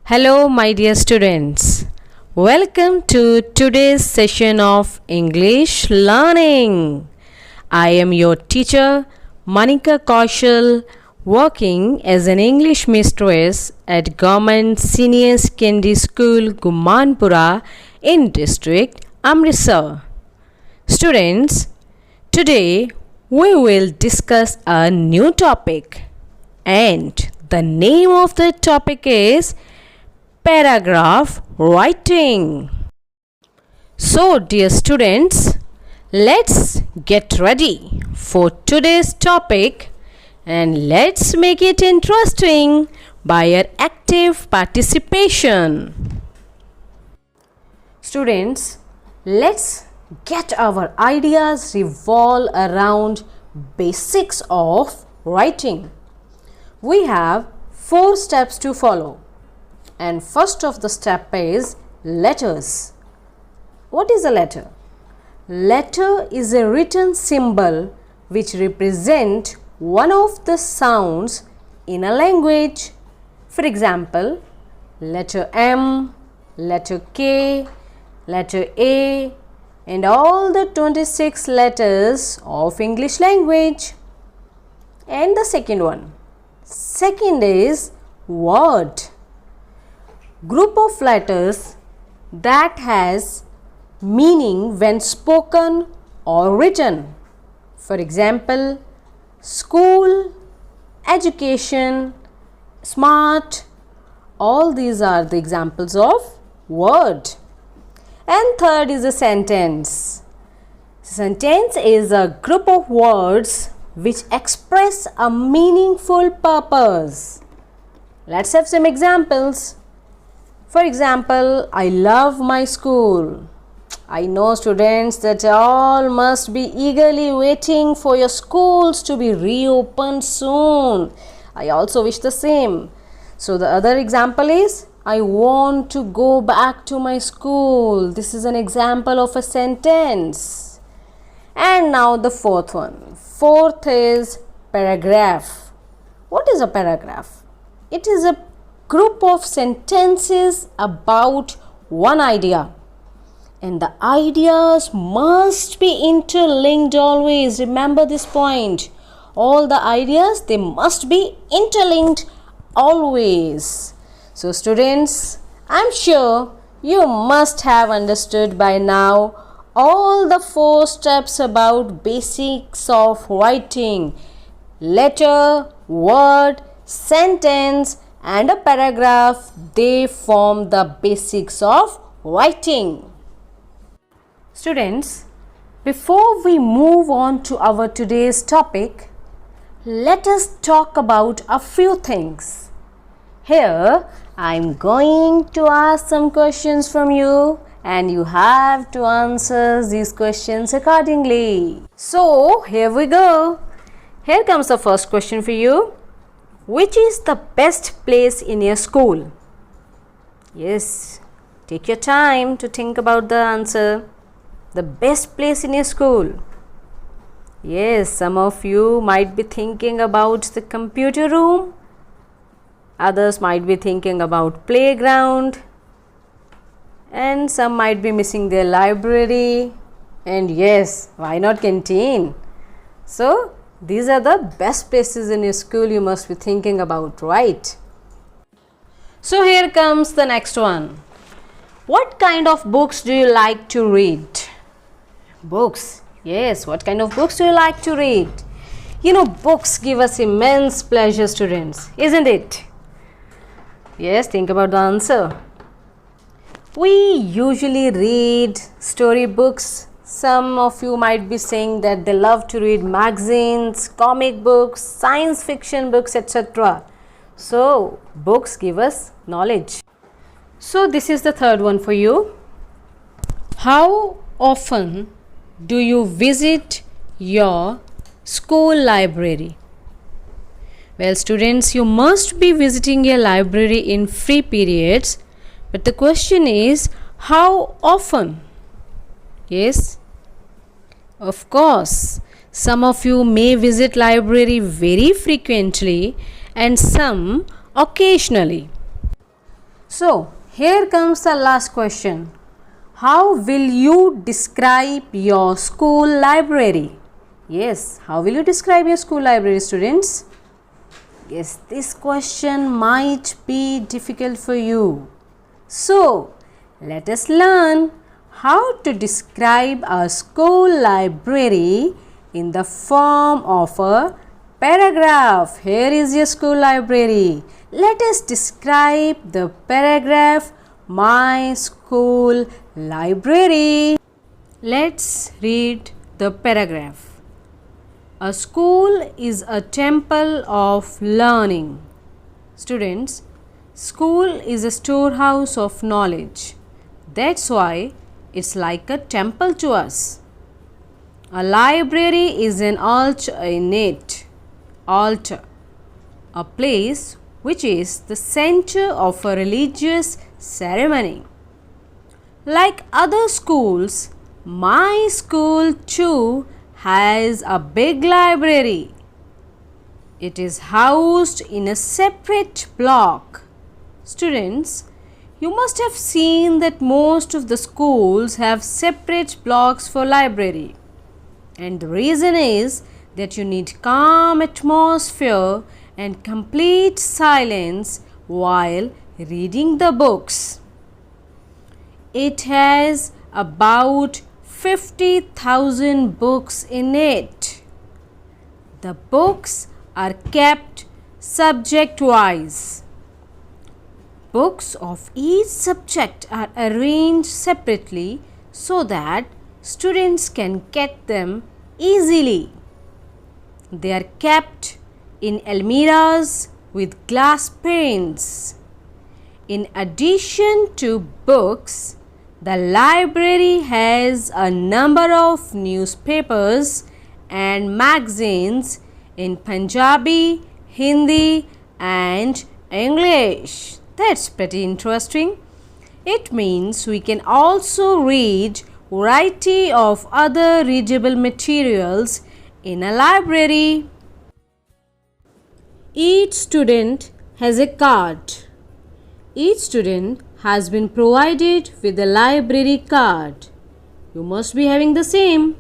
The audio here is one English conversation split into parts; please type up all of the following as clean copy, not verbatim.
Hello, my dear students. Welcome to today's session of English learning. I am your teacher, Manika Kaushal, working as an English mistress at Government Senior Secondary School, Gumanpura in district Amritsar. Students, today we will discuss a new topic, and the name of the topic is paragraph writing. So, dear students, let's get ready for today's topic and let's make it interesting by your active participation. Students, let's get our ideas revolve around basics of writing. We have 4 steps to follow. And first of the step is letters. What is a letter? Letter is a written symbol which represent one of the sounds in a language. For example, letter M, letter K, letter A, and all the 26 letters of English language. And the second one. Second is word. Group of letters that has meaning when spoken or written. For example, school, education, smart, all these are the examples of word. And third is a sentence. Sentence is a group of words which express a meaningful purpose. Let's have some examples. For example, I love my school. I know students that all must be eagerly waiting for your schools to be reopened soon. I also wish the same. So the other example is, I want to go back to my school. This is an example of a sentence. And now the fourth one. Fourth is paragraph. What is a paragraph? It is a group of sentences about one idea, and the ideas must be interlinked always. Remember this point. All the ideas, they must be interlinked always. So students, I'm sure you must have understood by now all the 4 steps about basics of writing. Letter, word, sentence and a paragraph, they form the basics of writing. Students, before we move on to our today's topic, let us talk about a few things. Here, I am going to ask some questions from you and you have to answer these questions accordingly. So, here we go. Here comes the first question for you. Which is the best place in your school? Yes, take your time to think about the answer. The best place in your school. Yes, some of you might be thinking about the computer room. Others might be thinking about playground. And some might be missing their library. And yes, why not canteen? So, these are the best places in your school you must be thinking about, right? So here comes the next one. What kind of books do you like to read? Books. Yes, what kind of books do you like to read? You know, books give us immense pleasure, students, isn't it? Yes, think about the answer. We usually read storybooks. Some of you might be saying that they love to read magazines, comic books, science fiction books, etc. So, books give us knowledge. So, this is the third one for you. How often do you visit your school library? Well, students, you must be visiting your library in free periods. But the question is, how often? Yes, of course, some of you may visit library very frequently and some occasionally. So, here comes the last question. How will you describe your school library? Yes, how will you describe your school library, students? Yes, this question might be difficult for you. So, let us learn how to describe our school library in the form of a paragraph. Here is your school library. Let us describe the paragraph, my school library. Let's read the paragraph. A school is a temple of learning. Students, school is a storehouse of knowledge. That's why it's like a temple to us. A library is an altar, a place which is the center of a religious ceremony. Like other schools, my school too has a big library. It is housed in a separate block. Students, you must have seen that most of the schools have separate blocks for library. And the reason is that you need calm atmosphere and complete silence while reading the books. It has about 50,000 books in it. The books are kept subject-wise. Books of each subject are arranged separately so that students can get them easily. They are kept in almirahs with glass panes. In addition to books, the library has a number of newspapers and magazines in Punjabi, Hindi and English. That's pretty interesting. It means we can also read variety of other readable materials in a library. Each student has a card. Each student has been provided with a library card. You must be having the same.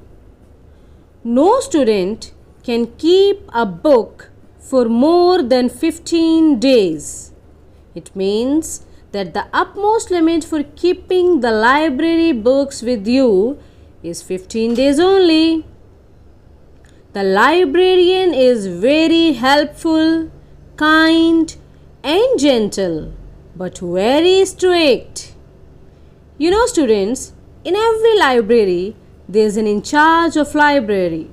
No student can keep a book for more than 15 days. It means that the utmost limit for keeping the library books with you is 15 days only. The librarian is very helpful, kind and gentle, but very strict. You know, students, in every library there is an in charge of library,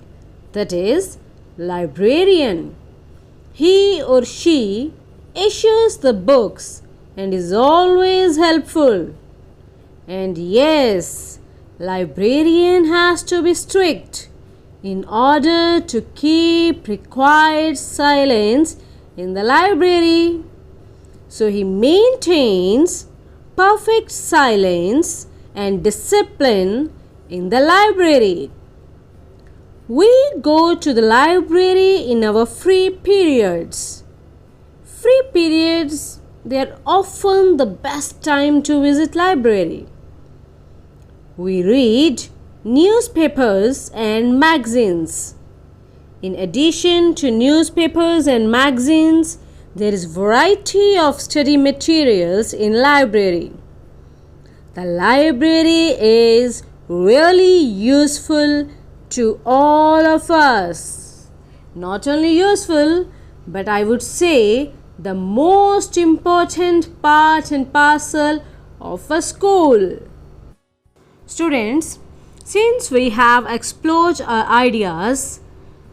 that is, librarian. He or she issues the books and is always helpful. And yes, librarian has to be strict in order to keep required silence in the library. So he maintains perfect silence and discipline in the library. We go to the library in our free periods. Free periods, they are often the best time to visit library. We read newspapers and magazines. In addition to newspapers and magazines, there is variety of study materials in library. The library is really useful to all of us. Not only useful, but I would say the most important part and parcel of a school. Students, since we have explored our ideas,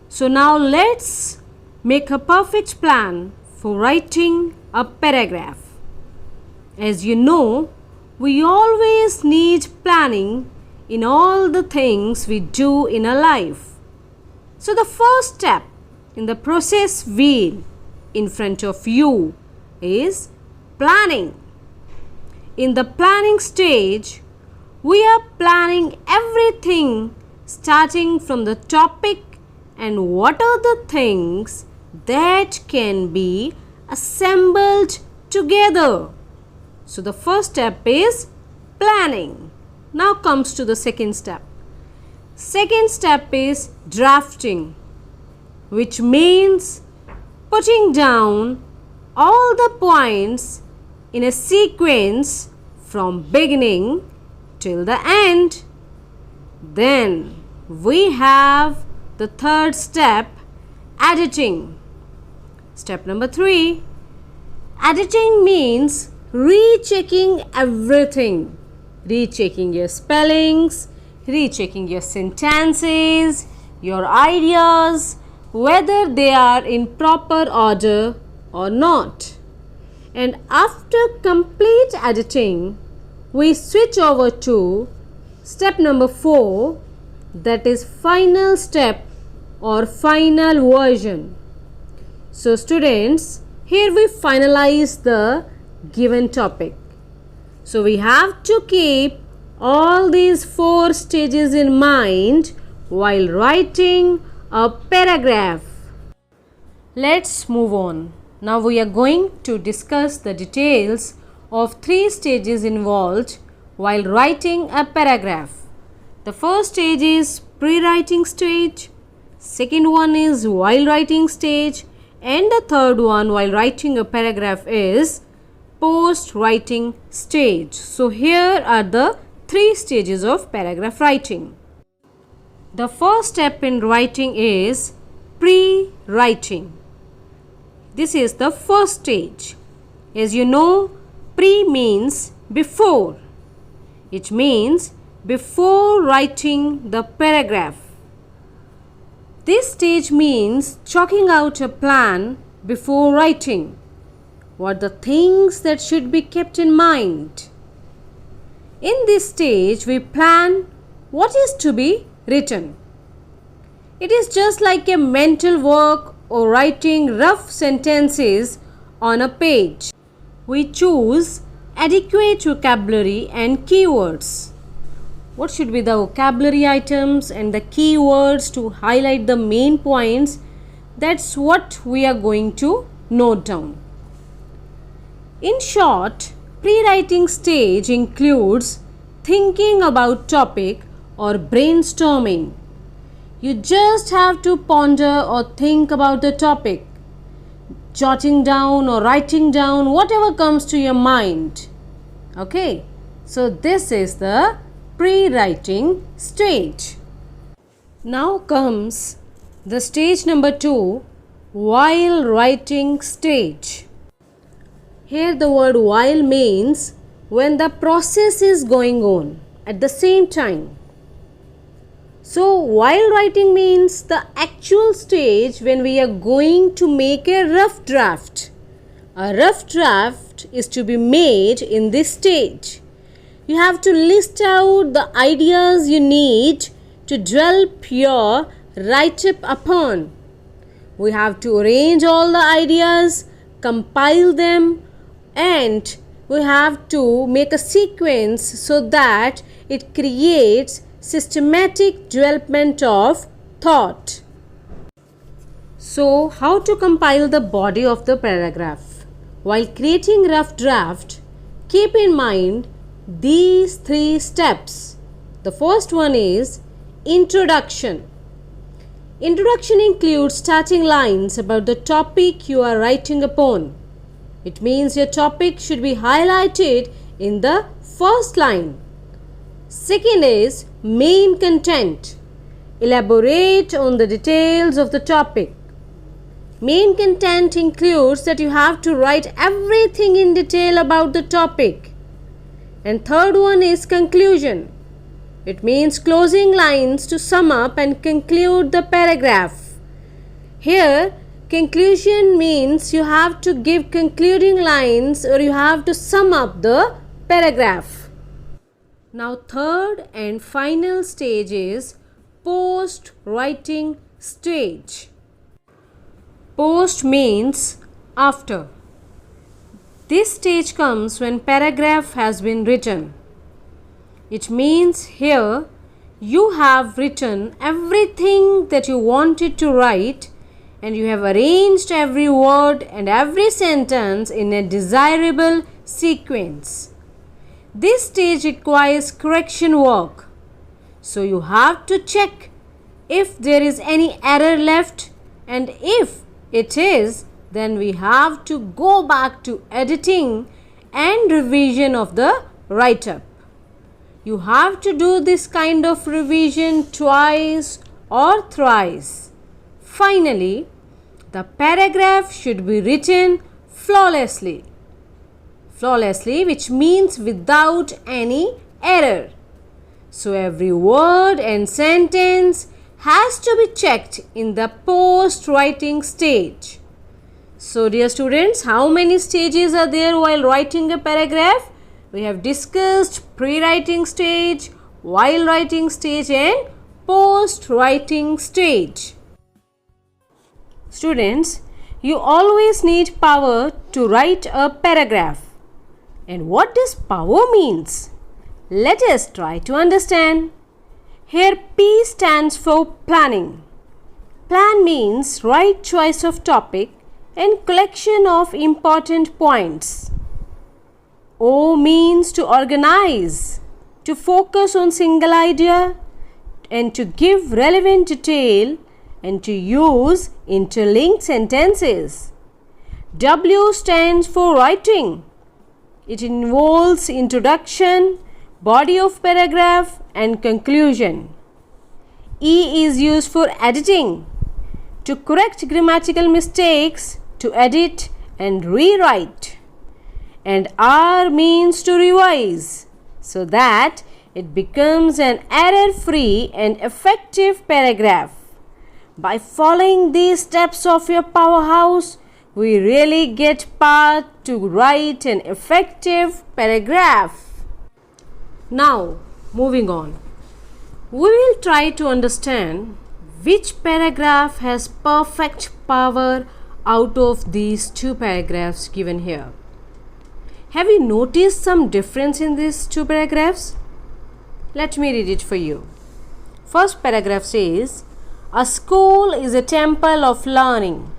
so now let's make a perfect plan for writing a paragraph. As you know, we always need planning in all the things we do in our life. So the first step in the process wheel in front of you is planning. In the planning stage, we are planning everything starting from the topic and what are the things that can be assembled together. So the first step is planning. Now comes to the second step. Second step is drafting, which means putting down all the points in a sequence from beginning till the end. Then we have the third step, editing. Step number 3. Editing means rechecking everything. Rechecking your spellings, rechecking your sentences, your ideas, whether they are in proper order or not. And after complete editing, we switch over to step number 4, that is final step or final version. So students, here we finalize the given topic. So we have to keep all these 4 stages in mind while writing a paragraph. Let's move on. Now we are going to discuss the details of 3 stages involved while writing a paragraph. The first stage is pre-writing stage, second one is while writing stage, and the third one while writing a paragraph is post-writing stage. So here are the 3 stages of paragraph writing. The first step in writing is pre-writing. This is the first stage. As you know, pre means before. It means before writing the paragraph. This stage means chalking out a plan before writing. What are the things that should be kept in mind? In this stage, we plan what is to be written. It is just like a mental work or writing rough sentences on a page. We choose adequate vocabulary and keywords. What should be the vocabulary items and the keywords to highlight the main points? That's what we are going to note down. In short, pre-writing stage includes thinking about topic or brainstorming. You just have to ponder or think about the topic, jotting down or writing down whatever comes to your mind. Okay, so this is the pre-writing stage. Now comes the stage number 2, while writing stage. Here the word while means when the process is going on at the same time. So while writing means the actual stage when we are going to make a rough draft. A rough draft is to be made in this stage. You have to list out the ideas you need to develop your write-up upon. We have to arrange all the ideas, compile them, and we have to make a sequence so that it creates systematic development of thought. So, how to compile the body of the paragraph? While creating rough draft, keep in mind these 3 steps. The first one is introduction. Introduction includes starting lines about the topic you are writing upon. It means your topic should be highlighted in the first line. Second is main content. Elaborate on the details of the topic. Main content includes that you have to write everything in detail about the topic. And third one is conclusion. It means closing lines to sum up and conclude the paragraph. Here, conclusion means you have to give concluding lines or you have to sum up the paragraph. Now, third and final stage is post-writing stage. Post means after. This stage comes when paragraph has been written. It means here you have written everything that you wanted to write and you have arranged every word and every sentence in a desirable sequence. This stage requires correction work. So you have to check if there is any error left, and if it is, then we have to go back to editing and revision of the write-up. You have to do this kind of revision twice or thrice. Finally, the paragraph should be written flawlessly. Flawlessly, which means without any error. So every word and sentence has to be checked in the post-writing stage. So dear students, how many stages are there while writing a paragraph? We have discussed pre-writing stage, while writing stage and post-writing stage. Students, you always need power to write a paragraph. And what does power means? Let us try to understand. Here P stands for planning. Plan means right choice of topic and collection of important points. O means to organize, to focus on single idea and to give relevant detail and to use interlinked sentences. W stands for writing. It involves introduction, body of paragraph and conclusion. E is used for editing, to correct grammatical mistakes, to edit and rewrite. And R means to revise, so that it becomes an error-free and effective paragraph. By following these steps of your powerhouse, we really get power to write an effective paragraph. Now, moving on. We will try to understand which paragraph has perfect power out of these two paragraphs given here. Have you noticed some difference in these two paragraphs? Let me read it for you. First paragraph says, a school is a temple of learning.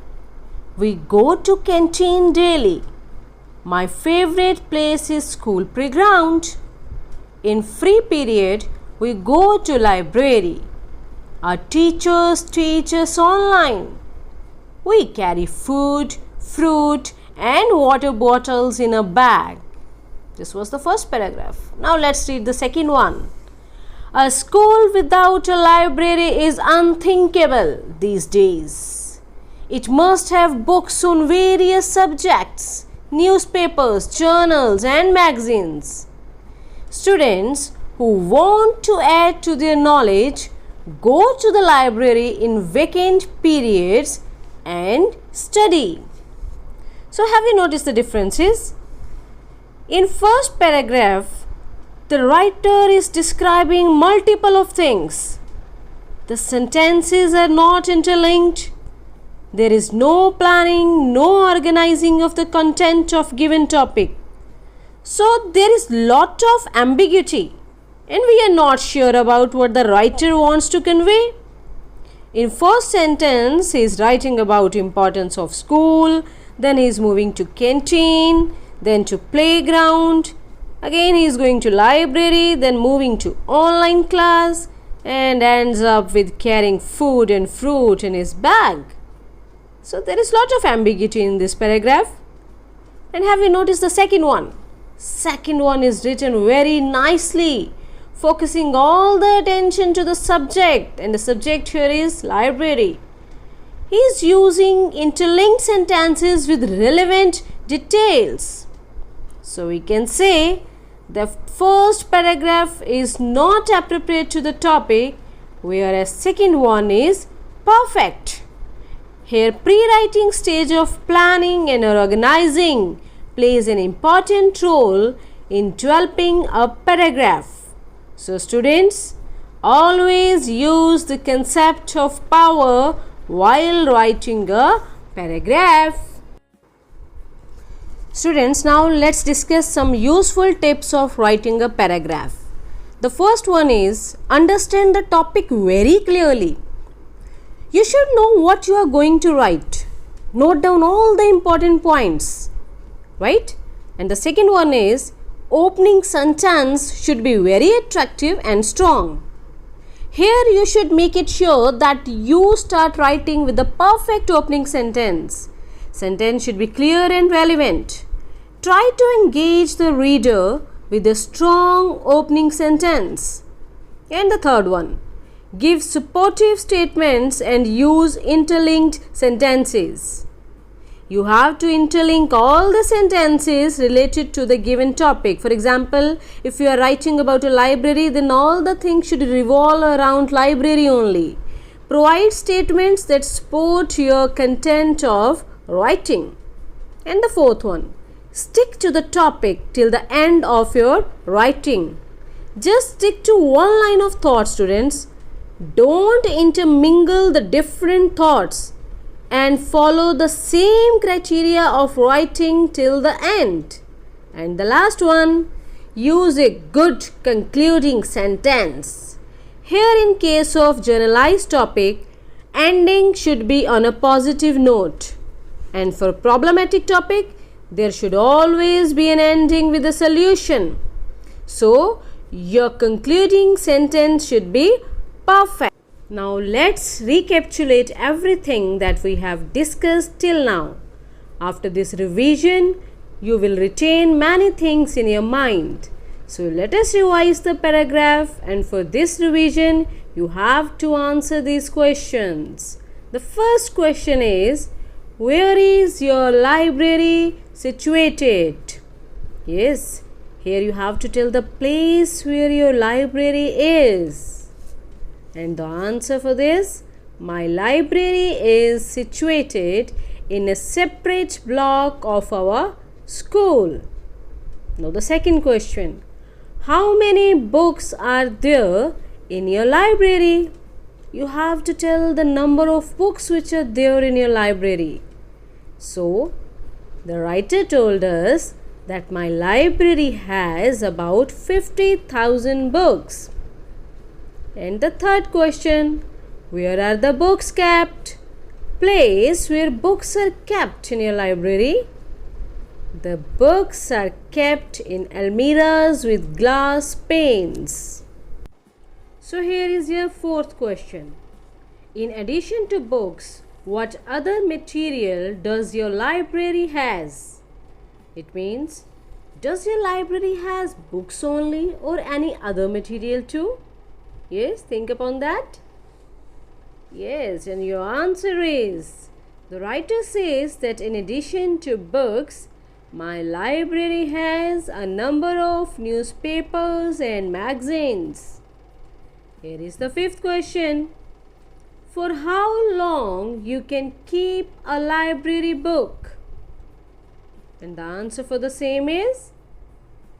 We go to canteen daily. My favorite place is school playground. In free period, we go to library. Our teachers teach us online. We carry food, fruit and water bottles in a bag. This was the first paragraph. Now let's read the second one. A school without a library is unthinkable these days. It must have books on various subjects, newspapers, journals and magazines. Students who want to add to their knowledge go to the library in vacant periods and study. So have you noticed the differences? In first paragraph, the writer is describing multiple of things. The sentences are not interlinked. There is no planning, no organizing of the content of given topic. So there is lot of ambiguity and we are not sure about what the writer wants to convey. In first sentence, he is writing about importance of school, then he is moving to canteen, then to playground, again he is going to library, then moving to online class and ends up with carrying food and fruit in his bag. So there is lot of ambiguity in this paragraph. And have you noticed the second one? Second one is written very nicely, focusing all the attention to the subject, and the subject here is library. He is using interlinked sentences with relevant details. So we can say the first paragraph is not appropriate to the topic, whereas second one is perfect. Here pre-writing stage of planning and organizing plays an important role in developing a paragraph. So students, always use the concept of power while writing a paragraph. Students, now let's discuss some useful tips of writing a paragraph. The first one is understand the topic very clearly. You should know what you are going to write. Note down all the important points, right? And the second one is opening sentence should be very attractive and strong. Here you should make it sure that you start writing with the perfect opening sentence. Sentence should be clear and relevant. Try to engage the reader with a strong opening sentence. And the third one, give supportive statements and use interlinked sentences. You have to interlink all the sentences related to the given topic. For example, if you are writing about a library, then all the things should revolve around library only. Provide statements that support your content of writing. And the fourth one, stick to the topic till the end of your writing. Just stick to one line of thought, students. Don't intermingle the different thoughts and follow the same criteria of writing till the end. And the last one, use a good concluding sentence. Here in case of generalized topic, ending should be on a positive note. And for problematic topic, there should always be an ending with a solution. So, your concluding sentence should be perfect. Now let's recapitulate everything that we have discussed till now. After this revision, you will retain many things in your mind. So let us revise the paragraph, and for this revision, you have to answer these questions. The first question is, where is your library situated? Yes, here you have to tell the place where your library is. And the answer for this, my library is situated in a separate block of our school. Now the second question, how many books are there in your library? You have to tell the number of books which are there in your library. So the writer told us that my library has about 50,000 books. And the third question, where are the books kept? Place where books are kept in your library. The books are kept in almirahs with glass panes. So here is your fourth question. In addition to books, what other material does your library has? It means, does your library has books only or any other material too? Yes, think upon that. Yes, and your answer is, the writer says that in addition to books, my library has a number of newspapers and magazines. Here is the fifth question. For how long you can keep a library book? And the answer for the same is,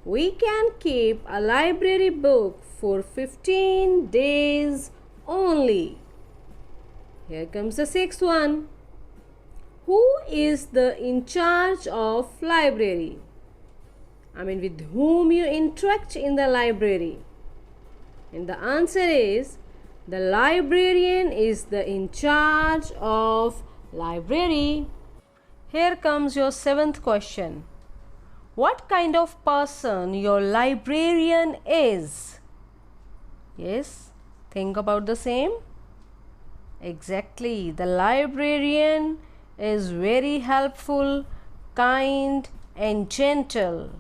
we can keep a library book for 15 days only. Here comes the sixth one. Who is the in charge of library? With whom you interact in the library? And the answer is, the librarian is the in charge of library. Here comes your seventh question. What kind of person your librarian is? Yes, think about the same. Exactly, the librarian is very helpful, kind and gentle,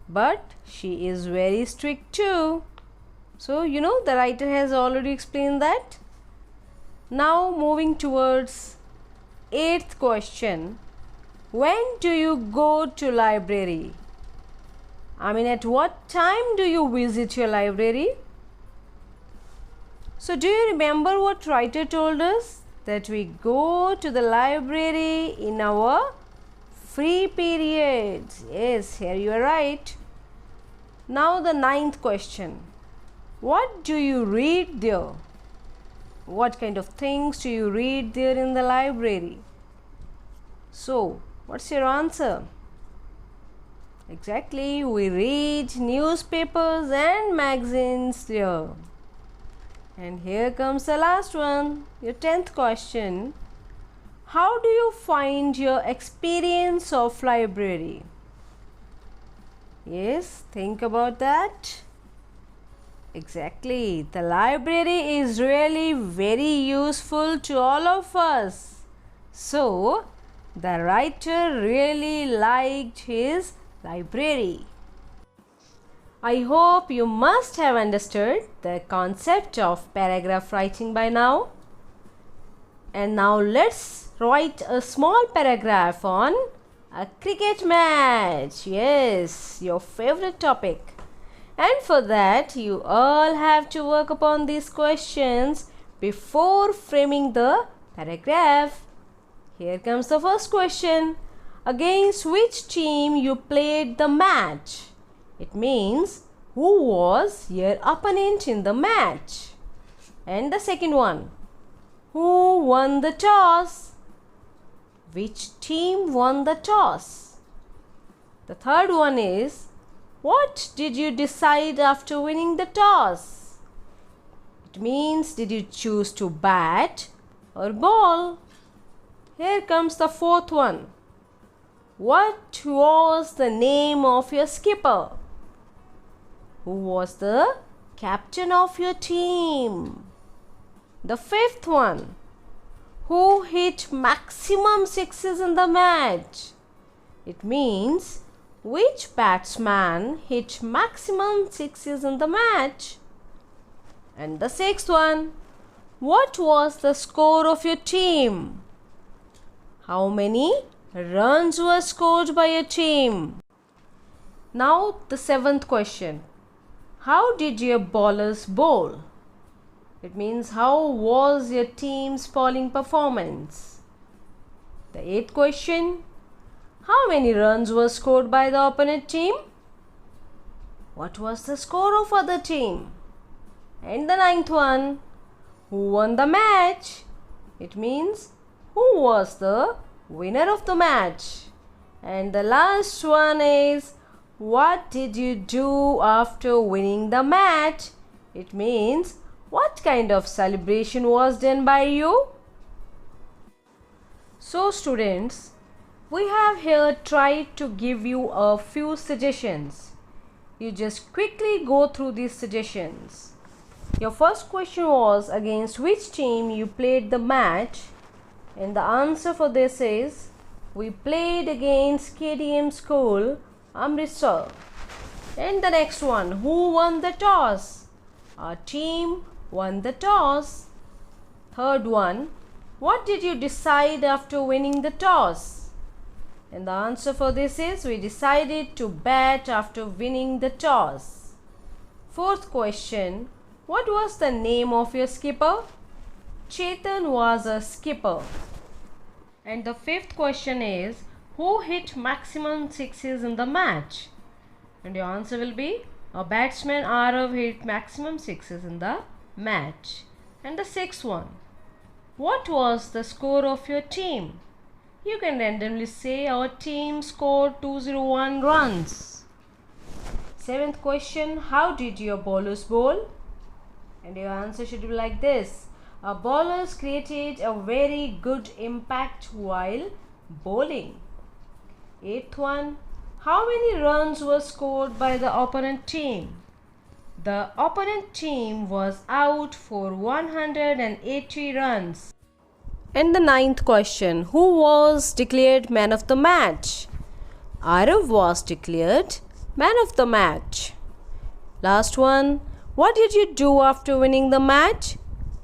but she is very strict too. So, the writer has already explained that. Now moving towards eighth question. When do you go to library? At what time do you visit your library? So do you remember what writer told us? That we go to the library in our free periods. Yes, here you are right. Now the ninth question. What do you read there? What kind of things do you read there in the library? So, what's your answer? Exactly, we read newspapers and magazines there. And here comes the last one, your 10th question. How do you find your experience of library? Yes, think about that. Exactly. The library is really very useful to all of us. So, the writer really liked his library. I hope you must have understood the concept of paragraph writing by now. And now let's write a small paragraph on a cricket match. Yes, your favorite topic. And for that, you all have to work upon these questions before framing the paragraph. Here comes the first question. Against which team you played the match? It means who was your opponent in the match? And the second one. Who won the toss? Which team won the toss? The third one is, what did you decide after winning the toss? It means, did you choose to bat or ball? Here comes the fourth one. What was the name of your skipper? Who was the captain of your team? The fifth one. Who hit maximum sixes in the match? It means, which batsman hit maximum sixes in the match? And the sixth one. What was the score of your team? How many runs were scored by your team? Now the seventh question. How did your bowlers bowl? It means, how was your team's bowling performance? The eighth question. How many runs were scored by the opponent team? What was the score of other team? And the ninth one. Who won the match? It means, who was the winner of the match? And the last one is, what did you do after winning the match? It means, what kind of celebration was done by you? So students, we have here tried to give you a few suggestions. You just quickly go through these suggestions. Your first question was, against which team you played the match? And the answer for this is, we played against KDM School, Amritsar. And the next one, who won the toss? Our team won the toss. Third one, what did you decide after winning the toss? And the answer for this is, we decided to bat after winning the toss. Fourth question, what was the name of your skipper? Chetan was a skipper. And the fifth question is, who hit maximum sixes in the match? And your answer will be, a batsman Arav hit maximum sixes in the match. And the sixth one, what was the score of your team? You can randomly say, our team scored 201 runs. Seventh question, how did your bowlers bowl? And your answer should be like this, our bowlers created a very good impact while bowling. Eighth one, how many runs were scored by the opponent team? The opponent team was out for 180 runs. And the ninth question, who was declared man of the match? Arav was declared man of the match. Last one, what did you do after winning the match?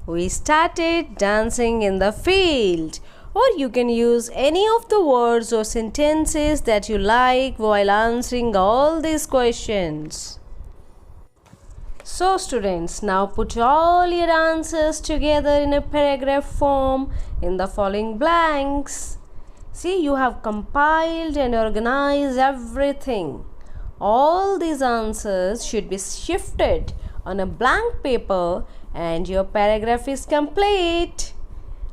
We started dancing in the field. Or you can use any of the words or sentences that you like while answering all these questions. So students, now put all your answers together in a paragraph form in the following blanks. See, you have compiled and organized everything. All these answers should be shifted on a blank paper and your paragraph is complete.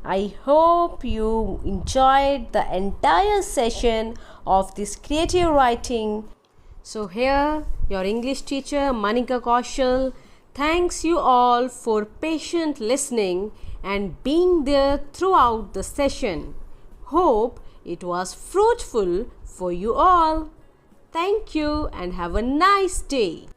I hope you enjoyed the entire session of this creative writing. So here your English teacher Manika Kaushal thanks you all for patient listening and being there throughout the session. Hope it was fruitful for you all. Thank you and have a nice day.